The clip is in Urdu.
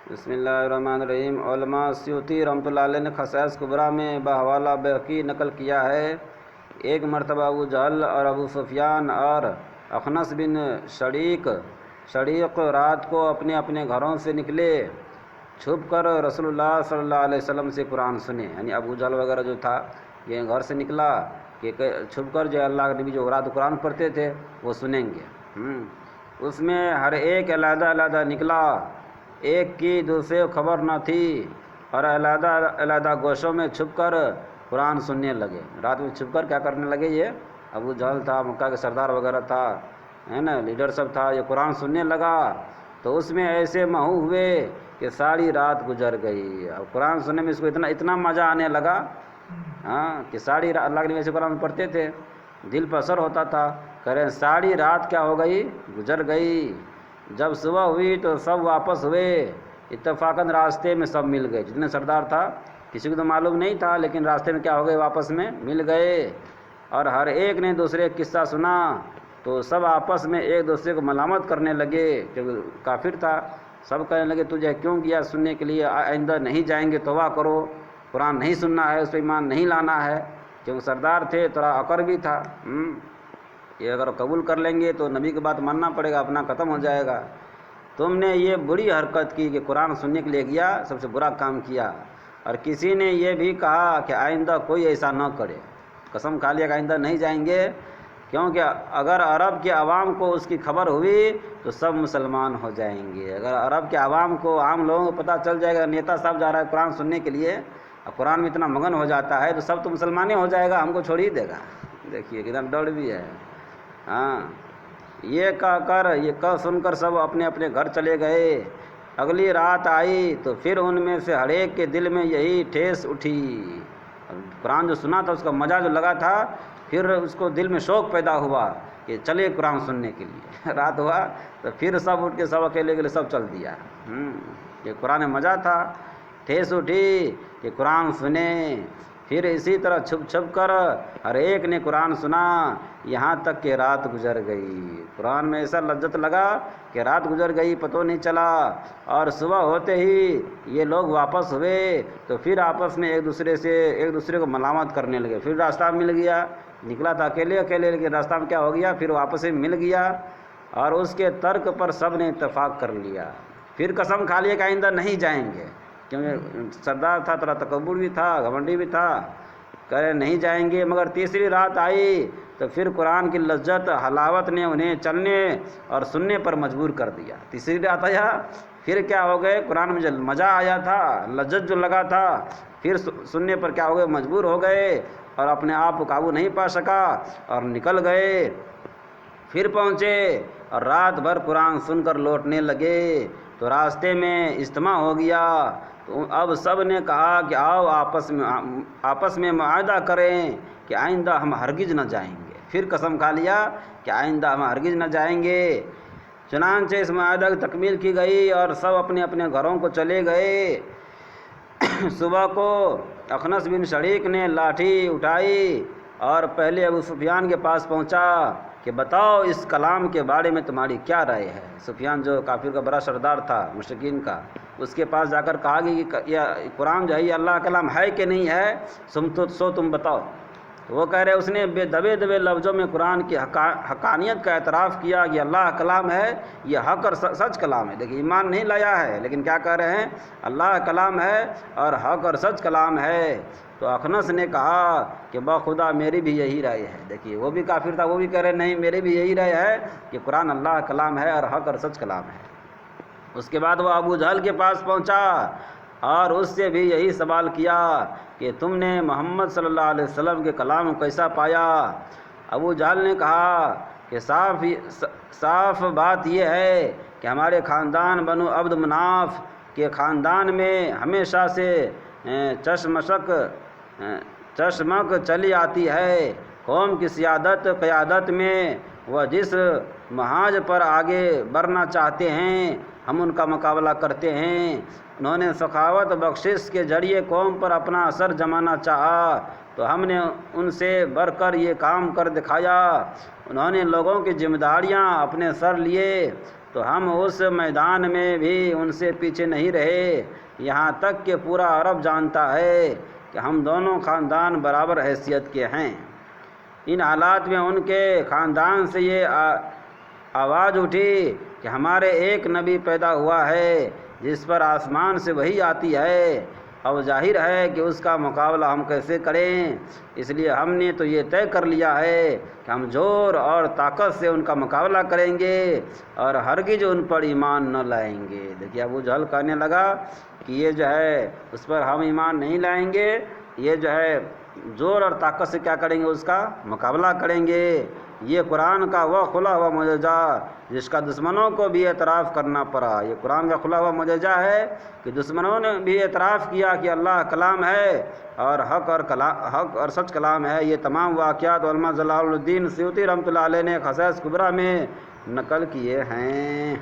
بسم اللہ الرحمن الرحیم۔ علماء سیوطی رحمۃ اللہ علیہ نے خصائص کبریٰ میں بحوالہ بہقی نقل کیا ہے، ایک مرتبہ ابو جہل اور ابو سفیان اور اخنس بن شریق رات کو اپنے اپنے گھروں سے نکلے، چھپ کر رسول اللہ صلی اللہ علیہ وسلم سے قرآن سنے۔ یعنی ابو جہل وغیرہ جو تھا یہ گھر سے نکلا کہ چھپ کر جو اللہ کے نبی جو رات قرآن پڑھتے تھے وہ سنیں گے۔ اس میں ہر ایک علیحدہ علیحدہ نکلا، ایک کی دوسرے کو خبر نہ تھی، اور علیحدہ علیحدہ گوشوں میں چھپ کر قرآن سننے لگے۔ رات میں چھپ کر کیا کرنے لگے؟ یہ ابو جہل تھا، مکہ کے سردار وغیرہ تھا، ہے نا، لیڈر سب تھا، یہ قرآن سننے لگا تو اس میں ایسے محو ہوئے کہ ساری رات گزر گئی۔ اور قرآن سننے میں اس کو اتنا مزہ آنے لگا کہ ساری رات اللہ کے نبی سے قرآن پڑھتے تھے، دل پر اثر ہوتا تھا، کہہ رہے ہیں ساری رات کیا ہو گئی؟ گزر گئی۔ جب صبح ہوئی تو سب واپس ہوئے، اتفاقاً راستے میں سب مل گئے، جتنے سردار تھا کسی کو تو معلوم نہیں تھا، لیکن راستے میں کیا ہو گئے؟ واپس میں مل گئے۔ اور ہر ایک نے دوسرے کا قصہ سنا تو سب آپس میں ایک دوسرے کو ملامت کرنے لگے، کیونکہ کافر تھا، سب کہنے لگے تجھے کیوں کیا سننے کے لیے، آئندہ نہیں جائیں گے، توبہ کرو، قرآن نہیں سننا ہے، اس پہ ایمان نہیں لانا ہے، کیونکہ سردار تھے، تھوڑا عقر بھی تھا، یہ اگر قبول کر لیں گے تو نبی کی بات ماننا پڑے گا، اپنا ختم ہو جائے گا۔ تم نے یہ بری حرکت کی کہ قرآن سننے کے لیے گیا، سب سے برا کام کیا۔ اور کسی نے یہ بھی کہا کہ آئندہ کوئی ایسا نہ کرے، قسم کھا لیا کہ آئندہ نہیں جائیں گے، کیونکہ اگر عرب کے عوام کو اس کی خبر ہوئی تو سب مسلمان ہو جائیں گے۔ اگر عرب کے عوام کو، عام لوگوں کو پتہ چل جائے گا نیتا صاحب جا رہا ہے قرآن سننے کے لیے، اور قرآن میں اتنا مگن ہو جاتا ہے تو سب تو مسلمان ہو جائے گا، ہم کو چھوڑ ہی دے گا۔ دیکھیے کتنا ڈر بھی ہے۔ یہ کہہ سن کر سب اپنے اپنے گھر چلے گئے۔ اگلی رات آئی تو پھر ان میں سے ہر ایک کے دل میں یہی ٹھیس اٹھی، قرآن جو سنا تھا اس کا مزہ جو لگا تھا، پھر اس کو دل میں شوق پیدا ہوا کہ چلے قرآن سننے کے لیے۔ رات ہوا تو پھر سب اٹھ کے سب اکیلے کے لیے سب چل دیا۔ یہ قرآن میں مزہ تھا، ٹھیس اٹھی کہ قرآن سنیں۔ پھر اسی طرح چھپ چھپ کر ہر ایک نے قرآن سنا، یہاں تک کہ رات گزر گئی۔ قرآن میں ایسا لذت لگا کہ رات گزر گئی پتہ نہیں چلا، اور صبح ہوتے ہی یہ لوگ واپس ہوئے تو پھر آپس میں ایک دوسرے کو ملامت کرنے لگے۔ پھر راستہ مل گیا، نکلا تھا اکیلے، لیکن راستہ میں کیا ہو گیا؟ پھر واپس ہی مل گیا، اور اس کے ترک پر سب نے اتفاق کر لیا۔ پھر قسم کھا لیا کہ آئندہ نہیں جائیں گے، کیونکہ سردار تھا، تھوڑا تکبر بھی تھا، گھمنڈی بھی تھا، کہہ رہے نہیں جائیں گے۔ مگر تیسری رات آئی تو پھر قرآن کی لذت حلاوت نے انہیں چلنے اور سننے پر مجبور کر دیا۔ تیسری رات آیا، پھر کیا ہو گئے؟ قرآن میں جو مزہ آیا تھا، لذت جو لگا تھا، پھر سننے پر کیا ہو گئے؟ مجبور ہو گئے، اور اپنے آپ کو قابو نہیں پا سکا اور نکل گئے۔ پھر پہنچے اور رات بھر قرآن سن کر لوٹنے لگے تو راستے میں اجتماع ہو گیا۔ تو اب سب نے کہا کہ آؤ آپس میں معاہدہ کریں کہ آئندہ ہم ہرگز نہ جائیں گے۔ پھر قسم کھا لیا کہ آئندہ ہم ہرگز نہ جائیں گے۔ چنانچہ اس معاہدہ کی تکمیل کی گئی اور سب اپنے اپنے گھروں کو چلے گئے۔ صبح کو اخنس بن شریق نے لاٹھی اٹھائی اور پہلے ابو سفیان کے پاس پہنچا کہ بتاؤ اس کلام کے بارے میں تمہاری کیا رائے ہے۔ سفیان جو کافر کا بڑا سردار تھا مشرکین کا، اس کے پاس جا کر کہا کہ یہ قرآن جو ہے یہ اللہ کا کلام ہے کہ نہیں ہے، تم بتاؤ۔ تو وہ کہہ رہے اس نے بے دبے لفظوں میں قرآن کی حقانیت کا اعتراف کیا کہ اللہ کا کلام ہے، یہ حق اور سچ کلام ہے۔ دیکھیے ایمان نہیں لایا ہے، لیکن کیا کہہ رہے ہیں؟ اللہ کا کلام ہے اور حق اور سچ کلام ہے۔ تو اخنس نے کہا کہ بخدا میری بھی یہی رائے ہے۔ دیکھیے وہ بھی کافر تھا، وہ بھی کہہ رہے نہیں میری بھی یہی رائے ہے کہ قرآن اللہ کا کلام ہے اور حق اور سچ کلام ہے۔ اس کے بعد وہ ابو جہل کے پاس پہنچا اور اس سے بھی یہی سوال کیا کہ تم نے محمد صلی اللہ علیہ وسلم کے کلام کو کیسا پایا؟ ابو جہل نے کہا کہ صاف بات یہ ہے کہ ہمارے خاندان بنو عبد مناف کے خاندان میں ہمیشہ سے چشمک چلی آتی ہے۔ قوم کی قیادت میں وہ جس محاذ پر آگے بڑھنا چاہتے ہیں ہم ان کا مقابلہ کرتے ہیں۔ انہوں نے سخاوت بخشش کے ذریعے قوم پر اپنا اثر جمانا چاہا تو ہم نے ان سے بڑھ کر یہ کام کر دکھایا۔ انہوں نے لوگوں کی ذمہ داریاں اپنے سر لیے تو تو ہم اس میدان میں بھی ان سے پیچھے نہیں رہے، یہاں تک کہ پورا عرب جانتا ہے کہ ہم دونوں خاندان برابر حیثیت کے ہیں۔ ان حالات میں ان کے خاندان سے یہ آواز اٹھی کہ ہمارے ایک نبی پیدا ہوا ہے جس پر آسمان سے وحی آتی ہے، اب ظاہر ہے کہ اس کا مقابلہ ہم کیسے کریں، اس لیے ہم نے تو یہ طے کر لیا ہے کہ ہم زور اور طاقت سے ان کا مقابلہ کریں گے اور ہرگز ان پر ایمان نہ لائیں گے۔ دیکھیے ابو جہل کہنے لگا کہ یہ جو ہے اس پر ہم ایمان نہیں لائیں گے، یہ جو ہے زور اور طاقت سے کیا کریں گے، اس کا مقابلہ کریں گے۔ یہ قرآن کا وہ کھلا ہوا معجزہ جس کا دشمنوں کو بھی اعتراف کرنا پڑا، یہ قرآن کا کھلا ہوا معجزہ ہے کہ دشمنوں نے بھی اعتراف کیا کہ اللہ کلام ہے اور حق اور سچ کلام ہے۔ یہ تمام واقعات علامہ جلال الدین سیوطی رحمۃ اللہ علیہ نے خصائص کبریٰ میں نقل کیے ہیں۔